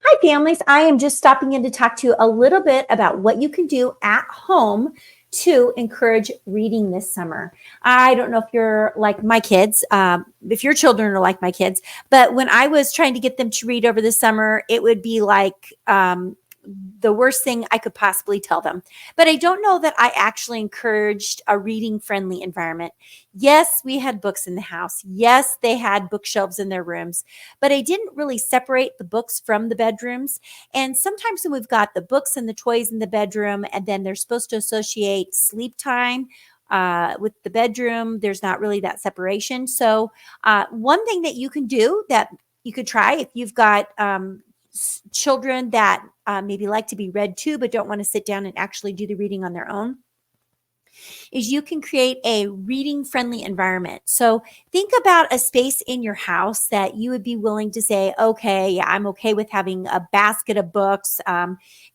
Hi, families. I am just stopping in to talk to you a little bit about what you can do at home to encourage reading this summer. I don't know if you're like my kids, if your children are like my kids, but when I was trying to get them to read over the summer, it would be like the worst thing I could possibly tell them. But I don't know that I actually encouraged a reading friendly environment. Yes, we had books in the house. Yes, they had bookshelves in their rooms, but I didn't really separate the books from the bedrooms. And sometimes when we've got the books and the toys in the bedroom, and then they're supposed to associate sleep time with the bedroom, there's not really that separation. So, one thing that you can do that you could try if you've got children that maybe like to be read to, but don't want to sit down and actually do the reading on their own, is you can create a reading friendly environment. So think about a space in your house that you would be willing to say, okay, yeah, I'm okay with having a basket of books,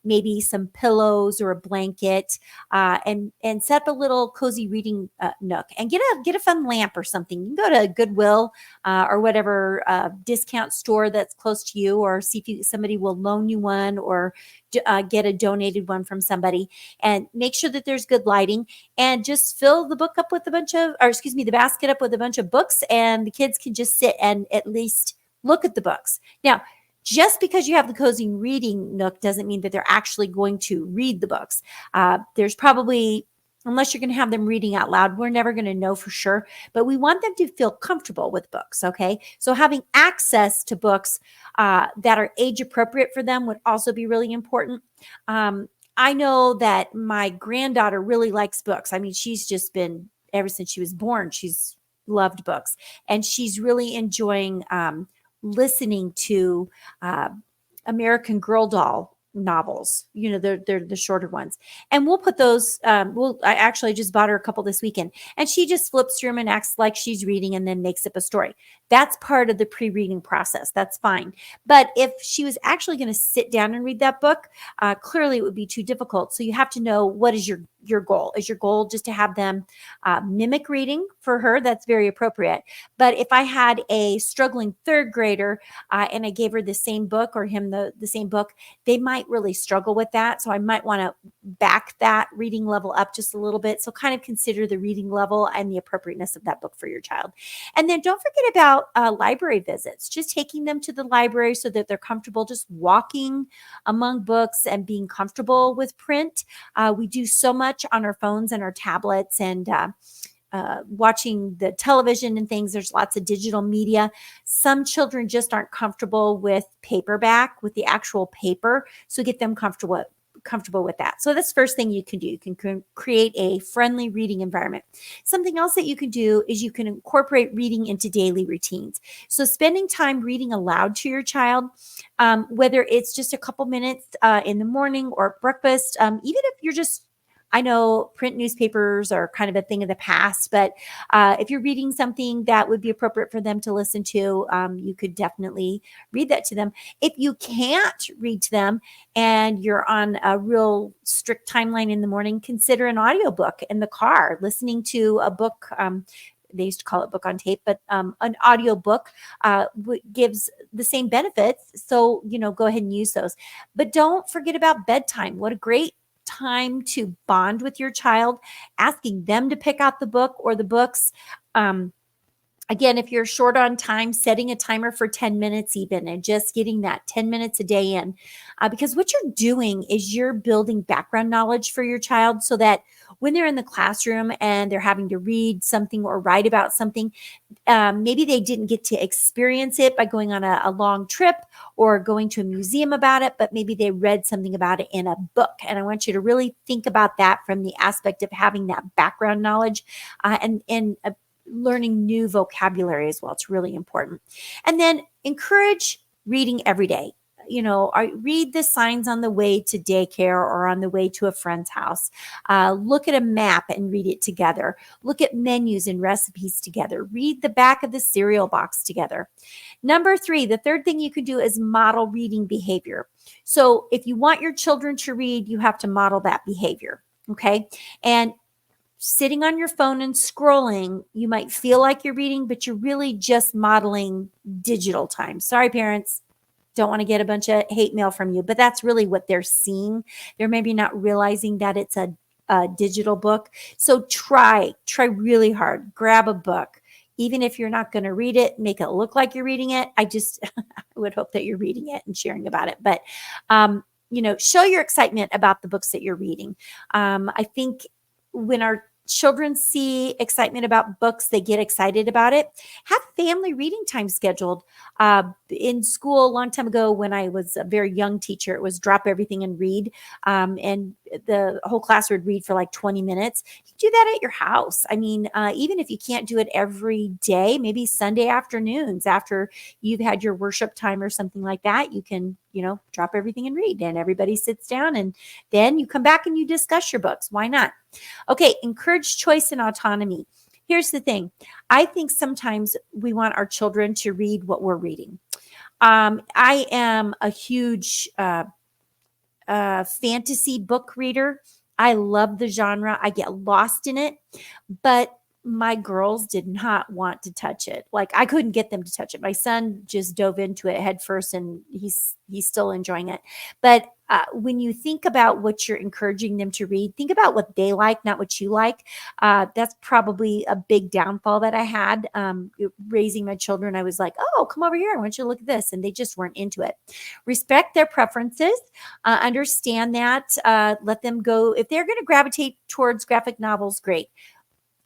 maybe some pillows or a blanket, and set up a little cozy reading nook, and get a fun lamp or something. You can go to Goodwill or whatever discount store that's close to you, or see if somebody will loan you one, or get a donated one from somebody, and make sure that there's good lighting, and just fill the book up with a bunch of, or excuse me, the basket up with a bunch of books, and the kids can just sit and at least look at the books. Now, just because you have the cozy reading nook doesn't mean that they're actually going to read the books. There's probably, unless you're going to have them reading out loud, we're never going to know for sure, but we want them to feel comfortable with books. Okay. So having access to books that are age appropriate for them would also be really important. I know that my granddaughter really likes books. I mean, she's just been, ever since she was born, she's loved books, and she's really enjoying listening to American Girl doll novels. You know, they're the shorter ones, and we'll put those. I actually just bought her a couple this weekend, and she just flips through them and acts like she's reading, and then makes up a story. That's part of the pre-reading process. That's fine. But if she was actually going to sit down and read that book, clearly it would be too difficult. So you have to know, what is your goal? Is your goal just to have them mimic reading? For her, that's very appropriate. But if I had a struggling third grader and I gave her the same book, or him the same book, they might really struggle with that. So I might want to back that reading level up just a little bit. So kind of consider the reading level and the appropriateness of that book for your child. And then don't forget about library visits, just taking them to the library so that they're comfortable just walking among books and being comfortable with print. We do so much on our phones and our tablets, and watching the television and things. There's lots of digital media. Some children just aren't comfortable with paperback, with the actual paper. So get them comfortable with that. So that's the first thing you can do. You can create a friendly reading environment. Something else that you can do is you can incorporate reading into daily routines. So spending time reading aloud to your child, whether it's just a couple minutes in the morning or breakfast, even if you're just, I know print newspapers are kind of a thing of the past, but if you're reading something that would be appropriate for them to listen to, you could definitely read that to them. If you can't read to them and you're on a real strict timeline in the morning, consider an audiobook in the car, listening to a book. They used to call it book on tape, but an audio book gives the same benefits. So, go ahead and use those. But don't forget about bedtime. What a great time to bond with your child, asking them to pick out the book or the books. Again, if you're short on time, setting a timer for 10 minutes even, and just getting that 10 minutes a day in. Because what you're doing is you're building background knowledge for your child, so that when they're in the classroom and they're having to read something or write about something, maybe they didn't get to experience it by going on a long trip or going to a museum about it, but maybe they read something about it in a book. And I want you to really think about that from the aspect of having that background knowledge and learning new vocabulary as well. It's really important. And then encourage reading every day. Read the signs on the way to daycare or on the way to a friend's house. Look at a map and read it together. Look at menus and recipes together. Read the back of the cereal box together. Number 3, the third thing you can do is model reading behavior. So if you want your children to read, you have to model that behavior. Okay. And sitting on your phone and scrolling, you might feel like you're reading, but you're really just modeling digital time. Sorry, parents. don't want to get a bunch of hate mail from you, but that's really what they're seeing. They're maybe not realizing that it's a digital book. So try really hard. Grab a book. Even if you're not going to read it, make it look like you're reading it. I just I would hope that you're reading it and sharing about it. But, show your excitement about the books that you're reading. I think when our children see excitement about books, they get excited about it. Have family reading time scheduled. In school a long time ago, when I was a very young teacher, it was drop everything and read. And the whole class would read for like 20 minutes. You do that at your house. I mean, even if you can't do it every day, maybe Sunday afternoons after you've had your worship time or something like that, you can, drop everything and read. And everybody sits down, and then you come back and you discuss your books. Why not? Okay, encourage choice and autonomy. Here's the thing. I think sometimes we want our children to read what we're reading. I am a huge fantasy book reader. I love the genre. I get lost in it, but my girls did not want to touch it. Like, I couldn't get them to touch it. My son just dove into it head first, and he's still enjoying it. But when you think about what you're encouraging them to read, think about what they like, not what you like. That's probably a big downfall that I had raising my children. I was like, oh, come over here. I want you to look at this. And they just weren't into it. Respect their preferences. Understand that. Let them go. If they're going to gravitate towards graphic novels, great.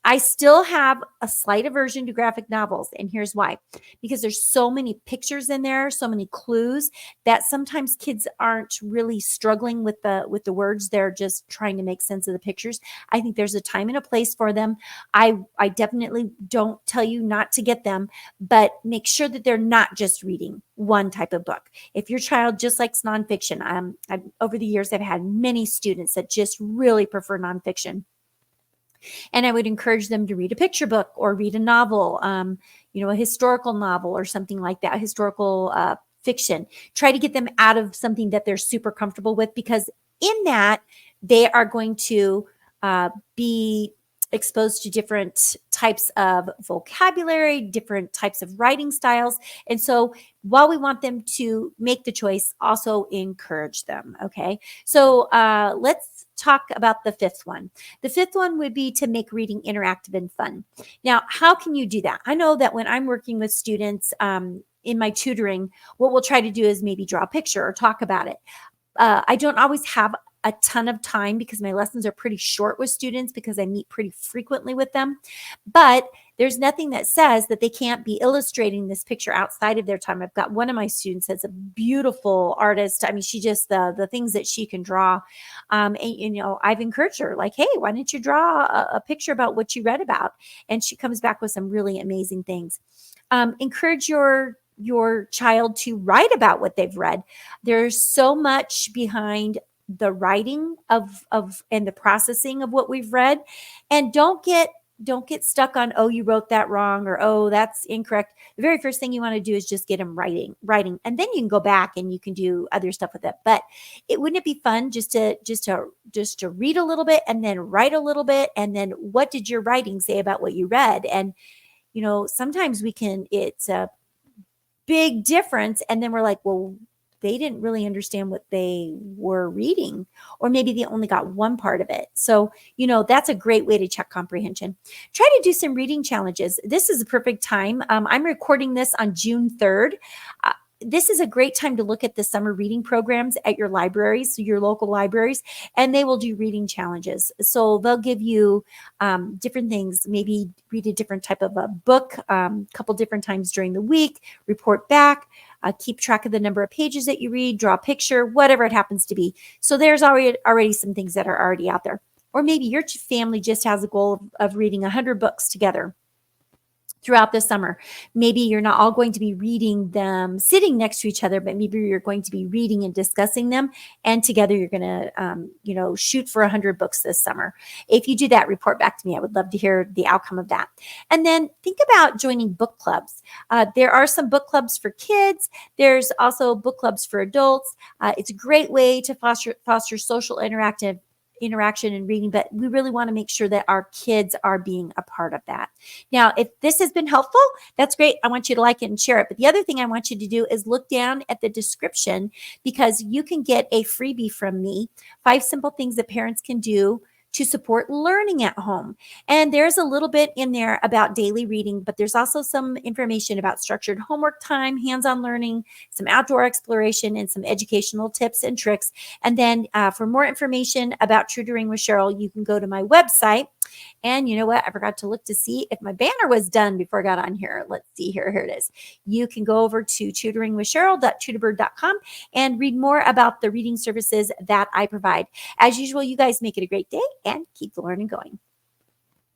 I still have a slight aversion to graphic novels. And here's why. Because there's so many pictures in there, so many clues, that sometimes kids aren't really struggling with the words. They're just trying to make sense of the pictures. I think there's a time and a place for them. I definitely don't tell you not to get them, but make sure that they're not just reading one type of book. If your child just likes nonfiction, over the years, I've had many students that just really prefer nonfiction. And I would encourage them to read a picture book or read a novel, a historical novel or something like that, historical fiction. Try to get them out of something that they're super comfortable with, because in that, they are going to be exposed to different types of vocabulary, different types of writing styles. And so while we want them to make the choice, also encourage them. Okay. So let's talk about the fifth one. The fifth one would be to make reading interactive and fun. Now, how can you do that? I know that when I'm working with students in my tutoring, what we'll try to do is maybe draw a picture or talk about it. I don't always have a ton of time because my lessons are pretty short with students because I meet pretty frequently with them. But there's nothing that says that they can't be illustrating this picture outside of their time. I've got one of my students that's a beautiful artist. I mean, she just, the things that she can draw. And, I've encouraged her, like, hey, why don't you draw a picture about what you read about? And she comes back with some really amazing things. Encourage your child to write about what they've read. There's so much behind the writing of and the processing of what we've read. And don't get stuck on, oh, you wrote that wrong, or, oh, that's incorrect. The very first thing you want to do is just get them writing. And then you can go back and you can do other stuff with it. But wouldn't it be fun just to read a little bit and then write a little bit? And then what did your writing say about what you read? And, sometimes it's a big difference. And then we're like, well, they didn't really understand what they were reading, or maybe they only got one part of it. So, that's a great way to check comprehension. Try to do some reading challenges. This is a perfect time. I'm recording this on June 3rd. This is a great time to look at the summer reading programs at your libraries, your local libraries, and they will do reading challenges. So they'll give you different things, maybe read a different type of a book a couple different times during the week, report back, keep track of the number of pages that you read, draw a picture, whatever it happens to be. So there's already some things that are already out there. Or maybe your family just has a goal of reading 100 books together throughout the summer. Maybe you're not all going to be reading them sitting next to each other, but maybe you're going to be reading and discussing them. And together you're going to, shoot for 100 books this summer. If you do that, report back to me. I would love to hear the outcome of that. And then think about joining book clubs. There are some book clubs for kids. There's also book clubs for adults. It's a great way to foster social interaction and reading, but we really want to make sure that our kids are being a part of that. Now, if this has been helpful, that's great. I want you to like it and share it. But the other thing I want you to do is look down at the description, because you can get a freebie from me, 5 simple things that parents can do to support learning at home. And there's a little bit in there about daily reading, but there's also some information about structured homework time, hands-on learning, some outdoor exploration, and some educational tips and tricks. And then for more information about Tutoring with Sheryl, you can go to my website. And you know what? I forgot to look to see if my banner was done before I got on here. Let's see here. Here it is. You can go over to tutoringwithsheryl.tutorbird.com and read more about the reading services that I provide. As usual, you guys make it a great day and keep the learning going.